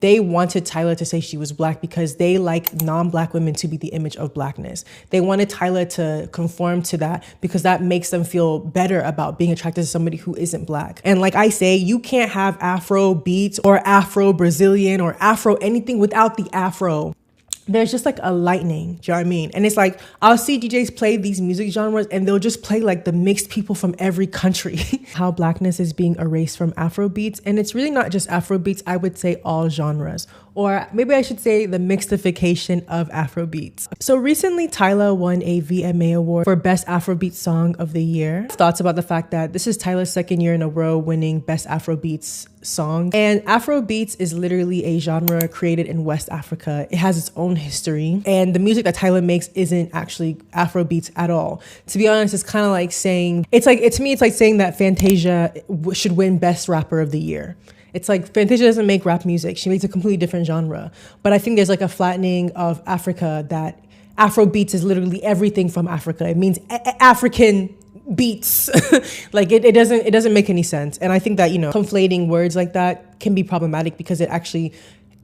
They wanted Tyla to say she was black because they like non-black women to be the image of blackness. They wanted Tyla to conform to that because that makes them feel better about being attracted to somebody who isn't black. And like I say, you can't have Afro beats or Afro Brazilian or Afro anything without the Afro. There's just like a lightning, do you know what I mean? And it's like, I'll see DJs play these music genres and they'll just play like the mixed people from every country. How blackness is being erased from Afrobeats. And it's really not just Afrobeats, I would say all genres. Or maybe I should say the mixtification of Afrobeats. So recently, Tyla won a VMA award for Best Afrobeat Song of the Year. Thoughts about the fact that this is Tyla's second year in a row winning Best Afrobeats Song. And Afrobeats is literally a genre created in West Africa. It has its own history. And the music that Tyla makes isn't actually Afrobeats at all. To be honest, it's kind of like saying, to me, it's like saying that Fantasia should win Best Rapper of the Year. It's like Fantasia doesn't make rap music. She makes a completely different genre. But I think there's like a flattening of Africa that Afrobeats is literally everything from Africa. It means African beats. Like it doesn't make any sense. And I think that, conflating words like that can be problematic because it actually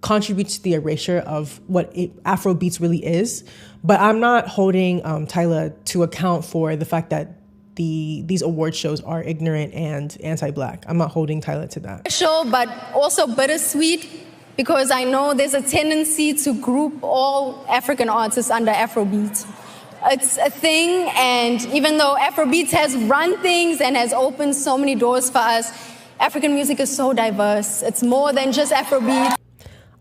contributes to the erasure of what Afrobeats really is. But I'm not holding Tyla to account for the fact that these award shows are ignorant and anti-black. I'm not holding Tyla to that. Show, but also bittersweet, because I know there's a tendency to group all African artists under Afrobeat. It's a thing, and even though Afrobeat has run things and has opened so many doors for us, African music is so diverse. It's more than just Afrobeat.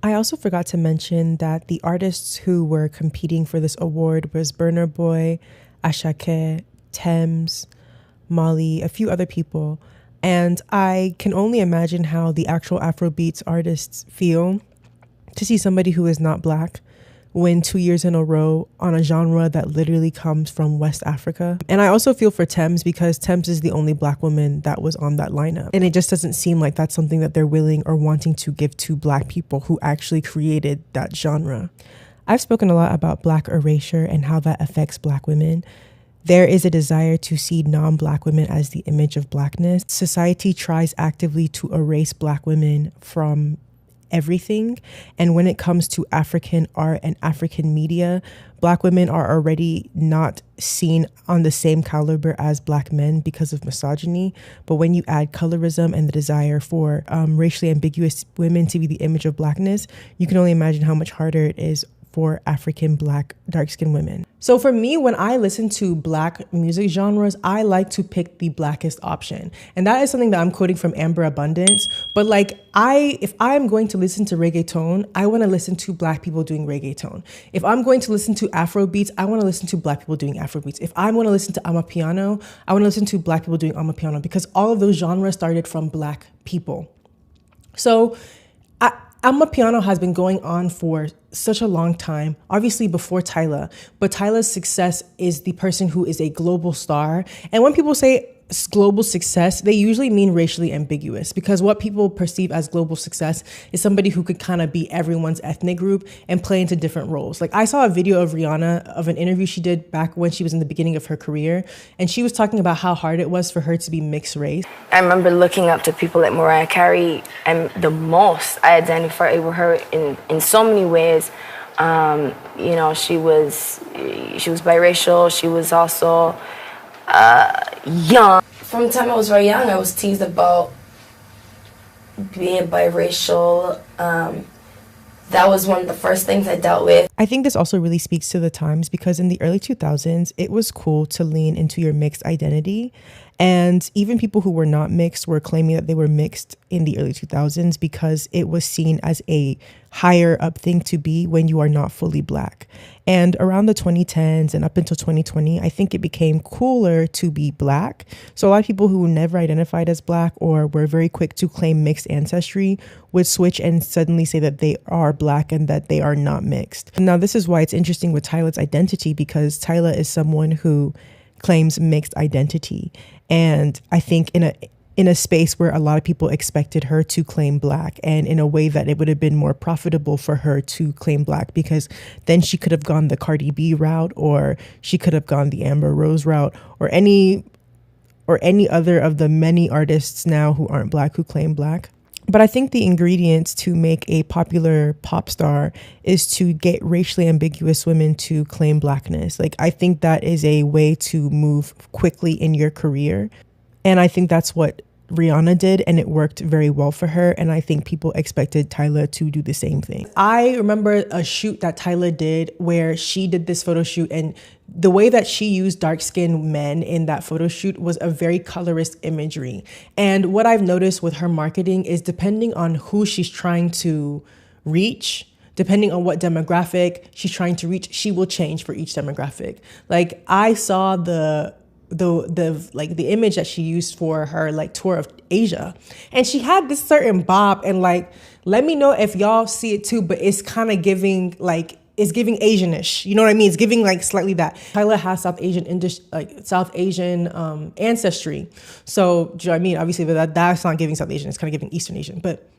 I also forgot to mention that the artists who were competing for this award was Burna Boy, Ashake, Thames, Molly, a few other people. And I can only imagine how the actual Afrobeats artists feel to see somebody who is not black win 2 years in a row on a genre that literally comes from West Africa. And I also feel for Thames because Thames is the only black woman that was on that lineup. And it just doesn't seem like that's something that they're willing or wanting to give to black people who actually created that genre. I've spoken a lot about black erasure and how that affects black women. There is a desire to see non-black women as the image of blackness. Society tries actively to erase black women from everything. And when it comes to African art and African media, black women are already not seen on the same caliber as black men because of misogyny. But when you add colorism and the desire for racially ambiguous women to be the image of blackness, you can only imagine how much harder it is for African black dark-skinned women. So for me, when I listen to black music genres, I like to pick the blackest option. And that is something that I'm quoting from Amber Abundance. But if I'm going to listen to reggaeton, I want to listen to black people doing reggaeton. If I'm going to listen to Afrobeats, I want to listen to black people doing Afrobeats. If I want to listen to Amapiano, I want to listen to black people doing Amapiano because all of those genres started from black people. So Amapiano has been going on for such a long time, obviously before Tyla, but Tyla's success is the person who is a global star. And when people say global success, they usually mean racially ambiguous because what people perceive as global success is somebody who could kind of be everyone's ethnic group and play into different roles. Like I saw a video of Rihanna of an interview she did back when she was in the beginning of her career, and she was talking about how hard it was for her to be mixed race. I remember looking up to people like Mariah Carey, and the most I identify with her in so many ways. She was biracial. She was also young. From the time I was very young, I was teased about being biracial. That was one of the first things I dealt with. I think this also really speaks to the times because in the early 2000s, it was cool to lean into your mixed identity. And even people who were not mixed were claiming that they were mixed in the early 2000s because it was seen as a higher up thing to be when you are not fully black. And around the 2010s and up until 2020, I think it became cooler to be black. So a lot of people who never identified as black or were very quick to claim mixed ancestry would switch and suddenly say that they are black and that they are not mixed. Now, this is why it's interesting with Tyla's identity because Tyla is someone who claims mixed identity. And I think in a space where a lot of people expected her to claim black and in a way that it would have been more profitable for her to claim black because then she could have gone the Cardi B route or she could have gone the Amber Rose route or any other of the many artists now who aren't black who claim black. But I think the ingredients to make a popular pop star is to get racially ambiguous women to claim blackness. Like, I think that is a way to move quickly in your career. And I think that's what Rihanna did, and it worked very well for her. And I think people expected Tyla to do the same thing. I remember a shoot that Tyla did where she did this photo shoot, and the way that she used dark-skinned men in that photo shoot was a very colorist imagery. And what I've noticed with her marketing is, depending on who she's trying to reach, depending on what demographic she's trying to reach, she will change for each demographic. Like, I saw the image that she used for her like tour of Asia, and she had this certain bob, and like, let me know if y'all see it too, but it's kind of giving like, it's giving Asianish, you know what I mean? It's giving like slightly that. Tyla has South Asian ancestry, so do you know what I mean? Obviously, but that's not giving South Asian, it's kind of giving Eastern Asian, but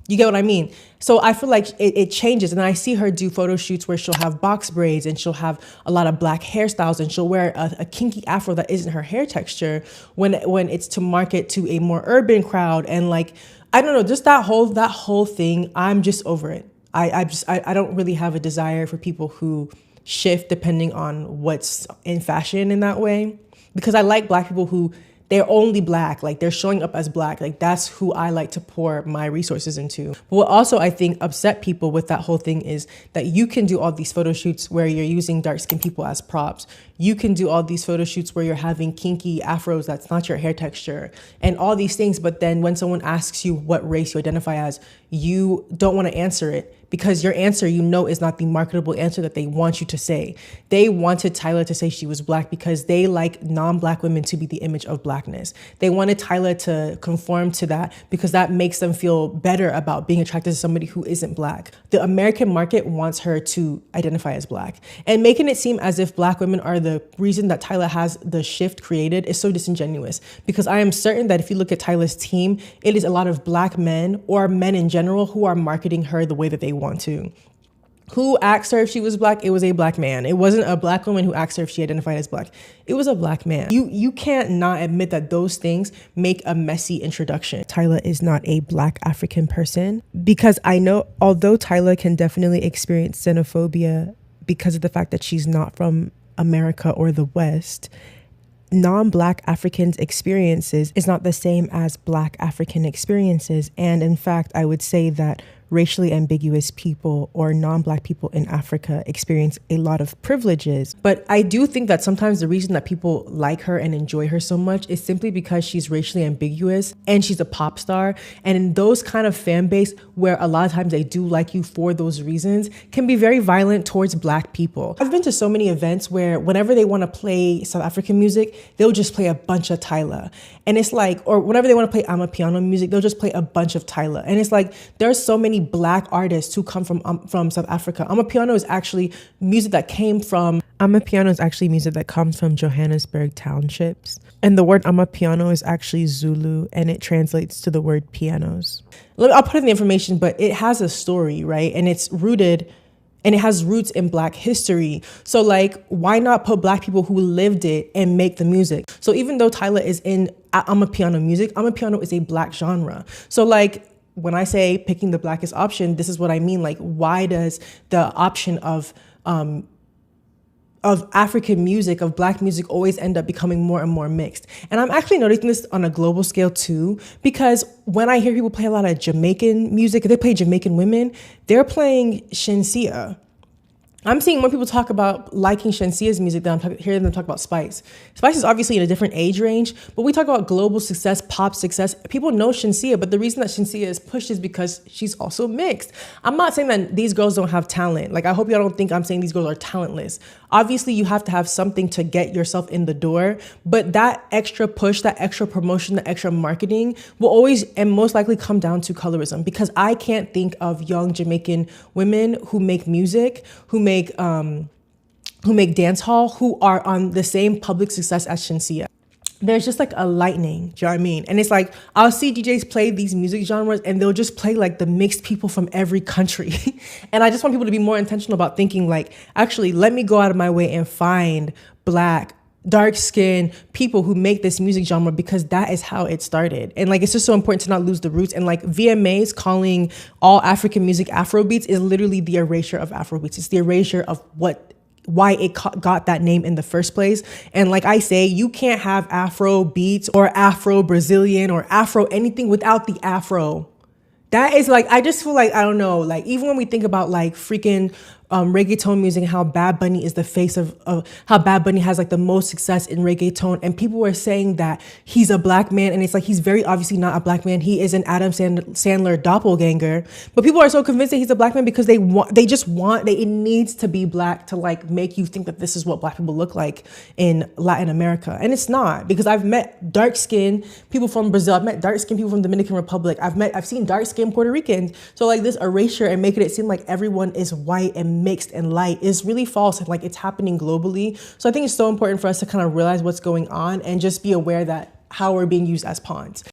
you get what I mean? So I feel like it changes. And I see her do photo shoots where she'll have box braids, and she'll have a lot of black hairstyles, and she'll wear a kinky afro that isn't her hair texture when it's to market to a more urban crowd. And like, I don't know, just that whole thing, I'm just over it. I don't really have a desire for people who shift depending on what's in fashion in that way, because I like black people who, they're only black, like they're showing up as black. Like, that's who I like to pour my resources into. But what also I think upset people with that whole thing is that you can do all these photo shoots where you're using dark-skinned people as props. You can do all these photo shoots where you're having kinky afros that's not your hair texture and all these things. But then when someone asks you what race you identify as, you don't want to answer it, because your answer, you know, is not the marketable answer that they want you to say. They wanted Tyla to say she was black because they like non-black women to be the image of blackness. They wanted Tyla to conform to that because that makes them feel better about being attracted to somebody who isn't black. The American market wants her to identify as black, and making it seem as if black women are the reason that Tyla has the shift created is so disingenuous, because I am certain that if you look at Tyla's team, it is a lot of black men or men in general who are marketing her the way that they want to. Who asked her if she was black? It was a black man. It wasn't a black woman who asked her if she identified as black. It was a black man. You can't not admit that those things make a messy introduction. Tyla is not a black African person, because I know, although Tyla can definitely experience xenophobia because of the fact that she's not from America or the West, non-black Africans' experiences is not the same as black African experiences. And in fact, I would say that racially ambiguous people or non-black people in Africa experience a lot of privileges. But I do think that sometimes the reason that people like her and enjoy her so much is simply because she's racially ambiguous and she's a pop star. And in those kind of fan base where a lot of times they do like you for those reasons, can be very violent towards black people. I've been to so many events where whenever they want to play South African music, they'll just play a bunch of Tyla. And it's like, or whenever they want to play Amapiano music, they'll just play a bunch of Tyla. And it's like, there's so many black artists who come from South Africa. Amapiano is actually music that comes from Johannesburg townships. And the word Amapiano is actually Zulu, and it translates to the word pianos. I'll put in the information, but it has a story, right? And it's rooted, and it has roots in black history. So like, why not put black people who lived it and make the music? So even though Tyla is in Amapiano music, Amapiano is a black genre. So like, when I say picking the blackest option, this is what I mean. Like, why does the option of African music, of black music, always end up becoming more and more mixed? And I'm actually noticing this on a global scale too, because when I hear people play a lot of Jamaican music, they play Jamaican women, they're playing Shensia. I'm seeing more people talk about liking Shensia's music than I'm hearing them talk about Spice. Spice is obviously in a different age range, but we talk about global success, pop success. People know Shensia, but the reason that Shensia is pushed is because she's also mixed. I'm not saying that these girls don't have talent. Like, I hope y'all don't think I'm saying these girls are talentless. Obviously, you have to have something to get yourself in the door, but that extra push, that extra promotion, that extra marketing will always and most likely come down to colorism, because I can't think of young Jamaican women who make music, who make dance hall, who are on the same public success as Shensia. There's just like a lightning, do you know what I mean? And it's like, I'll see DJs play these music genres and they'll just play like the mixed people from every country. And I just want people to be more intentional about thinking like, actually, let me go out of my way and find black dark-skinned people who make this music genre, because that is how it started. And like, it's just so important to not lose the roots. And like, VMAs calling all African music Afrobeats is literally the erasure of Afrobeats. It's the erasure of why it got that name in the first place. And like I say, you can't have Afro beats or Afro Brazilian or Afro anything without the Afro. That is like, I just feel like, I don't know, like even when we think about like freaking reggaeton music and how Bad Bunny is the face of how Bad Bunny has like the most success in reggaeton, and people were saying that he's a black man, and it's like, he's very obviously not a black man. He is an Adam Sandler doppelganger, but people are so convinced that he's a black man because it needs to be black to like make you think that this is what black people look like in Latin America. And it's not, because I've met dark-skinned people from Brazil, I've met dark-skinned people from Dominican Republic, I've seen dark-skinned Puerto Ricans. So like, this erasure and making it seem like everyone is white and mixed and light is really false, and like, it's happening globally. So I think it's so important for us to kind of realize what's going on and just be aware that how we're being used as pawns.